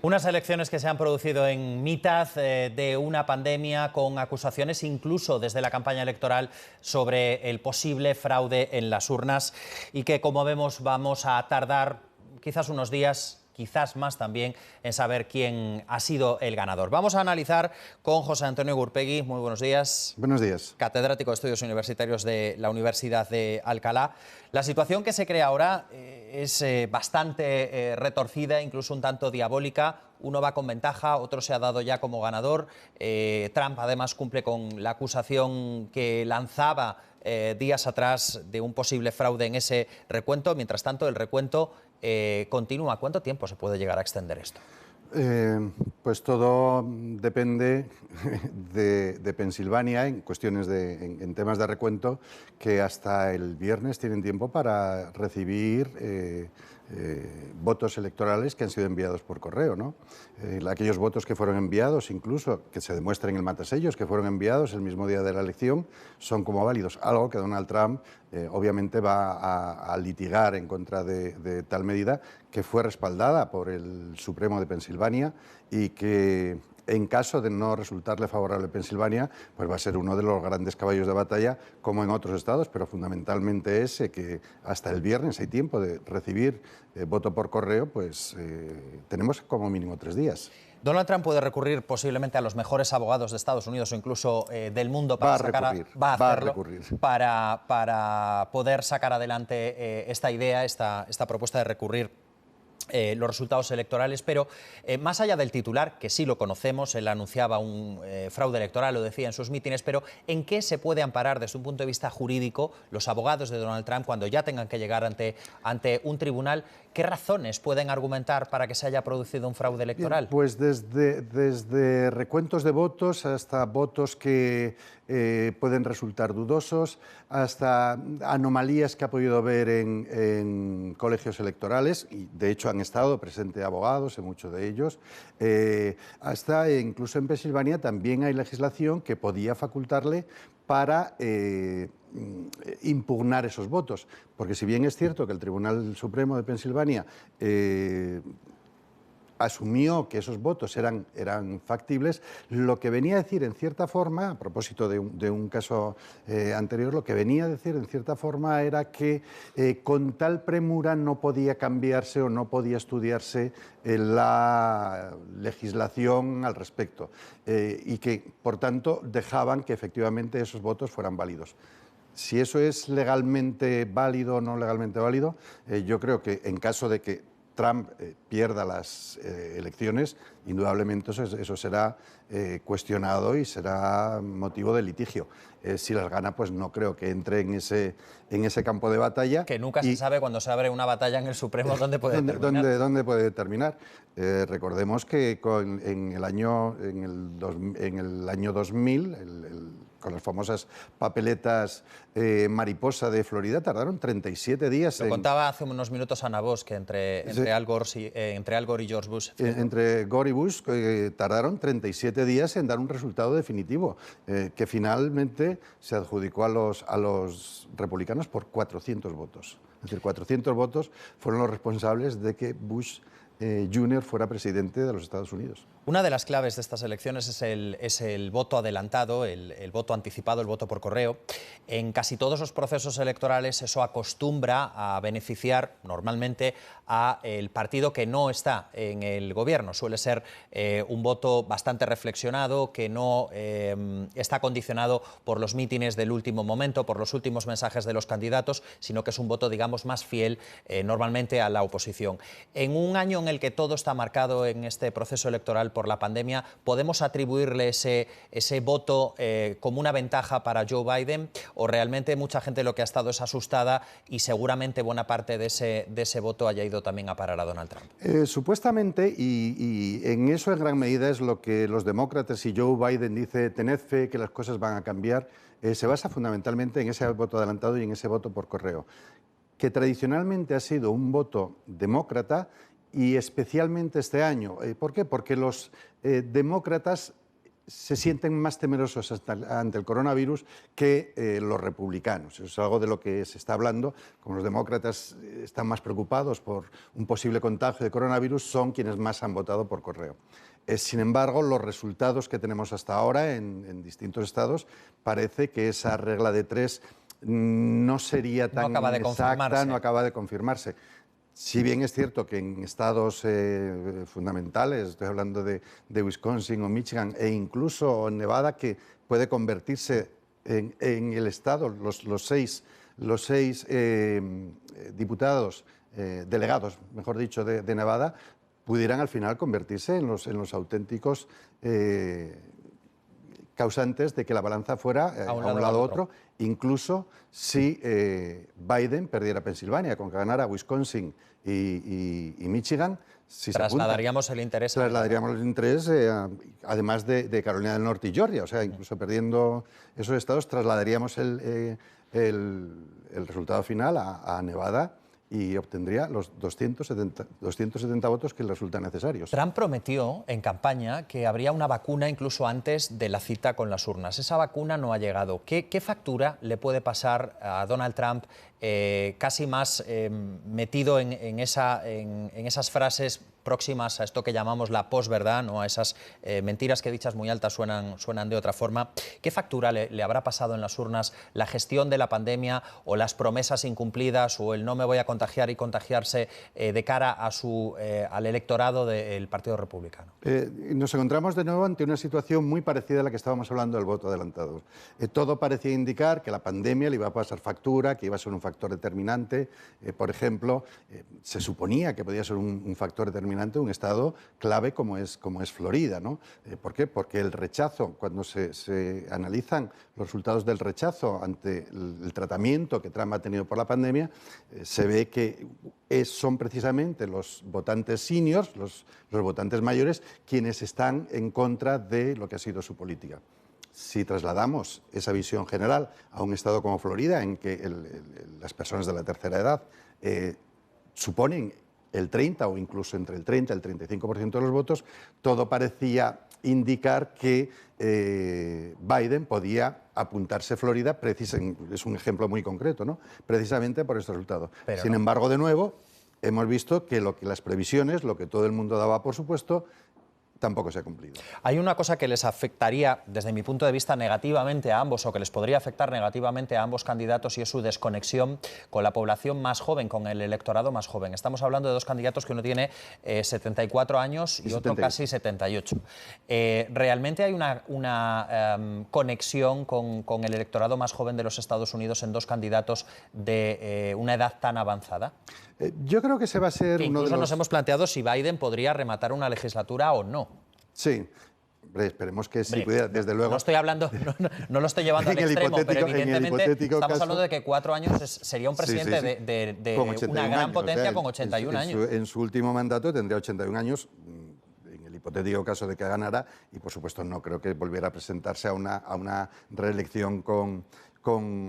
Unas elecciones que se han producido en mitad de una pandemia, con acusaciones incluso desde la campaña electoral sobre el posible fraude en las urnas, y que, como vemos, vamos a tardar quizás unos días, quizás más también, en saber quién ha sido el ganador. Vamos a analizar con José Antonio Gurpegui. Muy buenos días. Buenos días. Catedrático de Estudios Universitarios de la Universidad de Alcalá. La situación que se crea ahora es bastante retorcida, incluso un tanto diabólica. Uno va con ventaja, otro se ha dado ya como ganador. Trump además cumple con la acusación que lanzaba días atrás de un posible fraude en ese recuento. Mientras tanto, el recuento continúa. ¿Cuánto tiempo se puede llegar a extender esto? Pues todo depende de Pensilvania en cuestiones en temas de recuento, que hasta el viernes tienen tiempo para recibir votos electorales que han sido enviados por correo, ¿no? Aquellos votos que fueron enviados, incluso que se demuestren en el matasellos, que fueron enviados el mismo día de la elección, son como válidos. Algo que Donald Trump obviamente va a litigar en contra de tal medida, que fue respaldada por el Supremo de Pensilvania y que, en caso de no resultarle favorable a Pensilvania, pues va a ser uno de los grandes caballos de batalla, como en otros estados, pero fundamentalmente ese, que hasta el viernes hay tiempo de recibir voto por correo, pues tenemos como mínimo 3 días. Donald Trump puede recurrir posiblemente a los mejores abogados de Estados Unidos o incluso del mundo para para poder sacar adelante esta idea, esta propuesta de recurrir los resultados electorales. Pero más allá del titular, que sí lo conocemos, él anunciaba un fraude electoral, lo decía en sus mítines, pero ¿en qué se puede amparar desde un punto de vista jurídico los abogados de Donald Trump cuando ya tengan que llegar ante un tribunal? ¿Qué razones pueden argumentar para que se haya producido un fraude electoral? Bien, pues desde recuentos de votos hasta votos que pueden resultar dudosos, hasta anomalías que ha podido haber en colegios electorales, y de hecho han estado presentes abogados en muchos de ellos, hasta incluso en Pensilvania también hay legislación que podía facultarle para impugnar esos votos, porque si bien es cierto que el Tribunal Supremo de Pensilvania asumió que esos votos eran factibles, lo que venía a decir en cierta forma, a propósito de un caso anterior, lo que venía a decir en cierta forma era que con tal premura no podía cambiarse o no podía estudiarse la legislación al respecto, y que, por tanto, dejaban que efectivamente esos votos fueran válidos. Si eso es legalmente válido o no legalmente válido, yo creo que en caso de que Trump pierda las elecciones, indudablemente eso será cuestionado y será motivo de litigio. Si las gana, pues no creo que entre en ese campo de batalla. Que nunca se sabe cuando se abre una batalla en el Supremo dónde puede terminar. ¿Dónde puede terminar? Recordemos que en el año 2000, con las famosas papeletas mariposa de Florida, tardaron 37 días. Lo contaba hace unos minutos Ana Bosch, que entre Al Gore y George Bush. Entre Gore y Bush tardaron 37 días en dar un resultado definitivo, que finalmente se adjudicó a los republicanos por 400 votos. Es decir, 400 votos fueron los responsables de que Bush Jr. fuera presidente de los Estados Unidos. Una de las claves de estas elecciones es el voto adelantado, el voto anticipado, el voto por correo. En casi todos los procesos electorales eso acostumbra a beneficiar normalmente al partido que no está en el gobierno. Suele ser un voto bastante reflexionado, que no está condicionado por los mítines del último momento, por los últimos mensajes de los candidatos, sino que es un voto, digamos, más fiel normalmente a la oposición. En un año en el que todo está marcado en este proceso electoral por la pandemia, ¿podemos atribuirle ese voto como una ventaja para Joe Biden, o realmente mucha gente lo que ha estado es asustada y seguramente buena parte de ese voto haya ido también a parar a Donald Trump? Supuestamente, y en eso en gran medida es lo que los demócratas y Joe Biden dice, tened fe que las cosas van a cambiar, se basa fundamentalmente en ese voto adelantado y en ese voto por correo, que tradicionalmente ha sido un voto demócrata, y especialmente este año. ¿Por qué? Porque los demócratas se sienten más temerosos ante el coronavirus que los republicanos. Eso es algo de lo que se está hablando. Como los demócratas están más preocupados por un posible contagio de coronavirus, son quienes más han votado por correo. Sin embargo, los resultados que tenemos hasta ahora en distintos estados, parece que esa regla de 3 no sería tan exacta, no acaba de confirmarse. Si bien es cierto que en estados fundamentales, estoy hablando de Wisconsin o Michigan, e incluso en Nevada, que puede convertirse en el estado, los seis diputados, delegados, mejor dicho, de Nevada, pudieran al final convertirse en los auténticos causantes de que la balanza fuera a un lado u otro, incluso si Biden perdiera Pensilvania, con que ganara Wisconsin y Michigan. Si trasladaríamos el interés. Trasladaríamos el interés, además de Carolina del Norte y Georgia, o sea, incluso perdiendo esos estados, trasladaríamos el resultado final a Nevada y obtendría los 270 votos que le resultan necesarios. Trump prometió en campaña que habría una vacuna incluso antes de la cita con las urnas. Esa vacuna no ha llegado. ¿Qué factura le puede pasar a Donald Trump, casi más metido en esas frases próximas a esto que llamamos la posverdad, ¿no? A esas mentiras que dichas muy altas suenan de otra forma? ¿Qué factura le habrá pasado en las urnas la gestión de la pandemia o las promesas incumplidas o el no me voy a contagiar y contagiarse de cara a al electorado del Partido Republicano? Nos encontramos de nuevo ante una situación muy parecida a la que estábamos hablando del voto adelantado. Todo parecía indicar que la pandemia le iba a pasar factura, que iba a ser un factor determinante. Por ejemplo, se suponía que podía ser un factor determinante un estado clave como es Florida, ¿no? ¿Por qué? Porque el rechazo, cuando se analizan los resultados del rechazo ante el tratamiento que Trump ha tenido por la pandemia, se ve que son precisamente los votantes seniors, los votantes mayores, quienes están en contra de lo que ha sido su política. Si trasladamos esa visión general a un estado como Florida, en que las personas de la tercera edad suponen el 30 o incluso entre el 30 y el 35% de los votos, todo parecía indicar que Biden podía apuntarse Florida, es un ejemplo muy concreto, ¿no? Precisamente por este resultado. Sin embargo, de nuevo, hemos visto que las previsiones, lo que todo el mundo daba por supuesto, tampoco se ha cumplido. Hay una cosa que les afectaría, desde mi punto de vista, negativamente a ambos, o que les podría afectar negativamente a ambos candidatos, y es su desconexión con la población más joven, con el electorado más joven. Estamos hablando de dos candidatos que uno tiene 74 años y otro casi 78. ¿Realmente hay una conexión con el electorado más joven de los Estados Unidos en dos candidatos de una edad tan avanzada? Yo creo que ese va a ser uno de los... nos hemos planteado si Biden podría rematar una legislatura o no. Sí. Esperemos que sí pudiera, desde luego. No estoy hablando, no lo estoy llevando al extremo, pero evidentemente estamos hablando de que 4 años sería un presidente de una gran potencia con 81 años. En su último mandato tendría 81 años, en el hipotético caso de que ganara, y por supuesto no creo que volviera a presentarse a una reelección con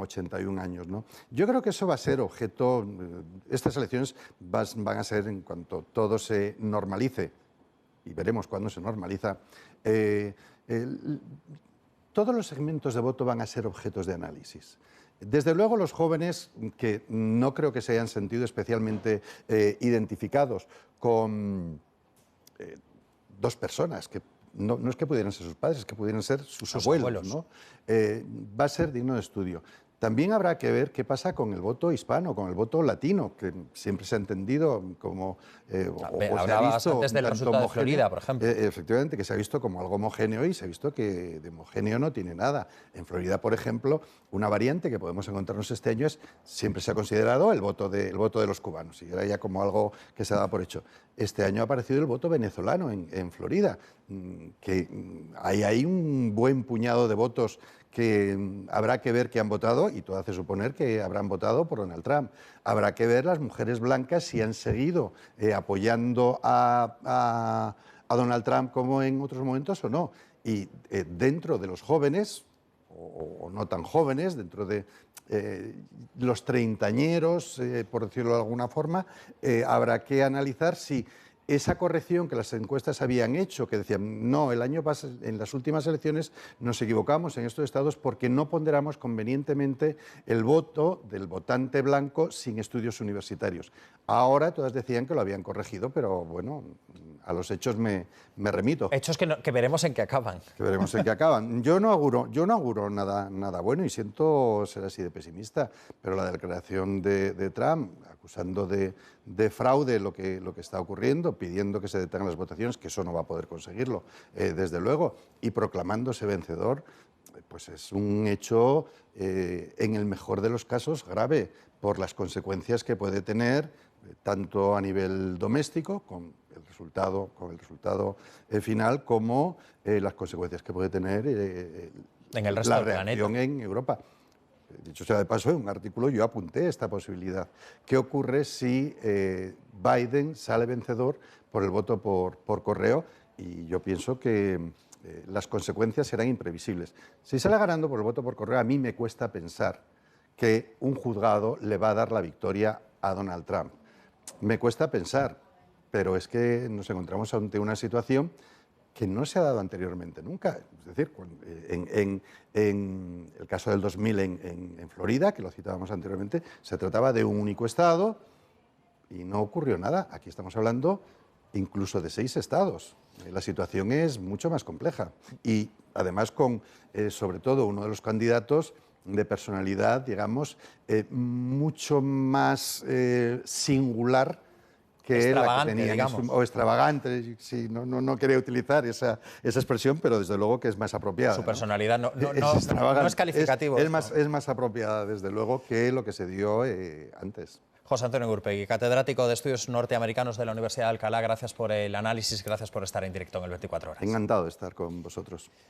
81 años, ¿no? Yo creo que eso va a ser objeto, estas elecciones van a ser, en cuanto todo se normalice, y veremos cuándo se normaliza, todos los segmentos de voto van a ser objetos de análisis. Desde luego los jóvenes, que no creo que se hayan sentido especialmente identificados con dos personas que no es que pudieran ser sus padres, es que pudieran ser sus abuelos, ¿no? Va a ser digno de estudio. También habrá que ver qué pasa con el voto hispano, con el voto latino, que siempre se ha entendido como... Hablabas antes del resultado de Florida, por ejemplo. Efectivamente, que se ha visto como algo homogéneo y se ha visto que de homogéneo no tiene nada. En Florida, por ejemplo, una variante que podemos encontrarnos este año siempre se ha considerado el voto de los cubanos, y era ya como algo que se daba por hecho. Este año ha aparecido el voto venezolano en Florida, que hay un buen puñado de votos que habrá que ver que han votado, y todo hace suponer que habrán votado por Donald Trump. Habrá que ver las mujeres blancas si han seguido apoyando a Donald Trump como en otros momentos o no. Y dentro de los jóvenes, o no tan jóvenes, dentro de los treintañeros, por decirlo de alguna forma, habrá que analizar si esa corrección que las encuestas habían hecho, que decían, no, el año pasado, en las últimas elecciones nos equivocamos en estos estados porque no ponderamos convenientemente el voto del votante blanco sin estudios universitarios. Ahora todas decían que lo habían corregido, pero bueno, a los hechos me remito. Hechos que veremos en qué acaban. Que veremos en qué acaban. Yo no auguro nada bueno y siento ser así de pesimista, pero la declaración de Trump acusando de fraude lo que está ocurriendo, pidiendo que se detengan las votaciones, que eso no va a poder conseguirlo, desde luego, y proclamándose vencedor, pues es un hecho, en el mejor de los casos, grave, por las consecuencias que puede tener, tanto a nivel doméstico, con el resultado final, como las consecuencias que puede tener en el resto la del planeta. reacción en Europa. Dicho sea de paso, en un artículo yo apunté esta posibilidad. ¿Qué ocurre si Biden sale vencedor por el voto por correo? Y yo pienso que las consecuencias serán imprevisibles. Si sale ganando por el voto por correo, a mí me cuesta pensar que un juzgado le va a dar la victoria a Donald Trump. Me cuesta pensar, pero es que nos encontramos ante una situación que no se ha dado anteriormente nunca. Es decir, en el caso del 2000 en Florida, que lo citábamos anteriormente, se trataba de un único estado y no ocurrió nada. Aquí estamos hablando incluso de 6 estados. La situación es mucho más compleja y además con, sobre todo, uno de los candidatos de personalidad, digamos, mucho más singular que la que tenía, o extravagante, sí, no quería utilizar esa expresión, pero desde luego que es más apropiada. Su personalidad no es calificativo. Es más apropiada, desde luego, que lo que se dio antes. José Antonio Gurpegui, catedrático de Estudios Norteamericanos de la Universidad de Alcalá, gracias por el análisis, gracias por estar en directo en el 24 Horas. Encantado de estar con vosotros.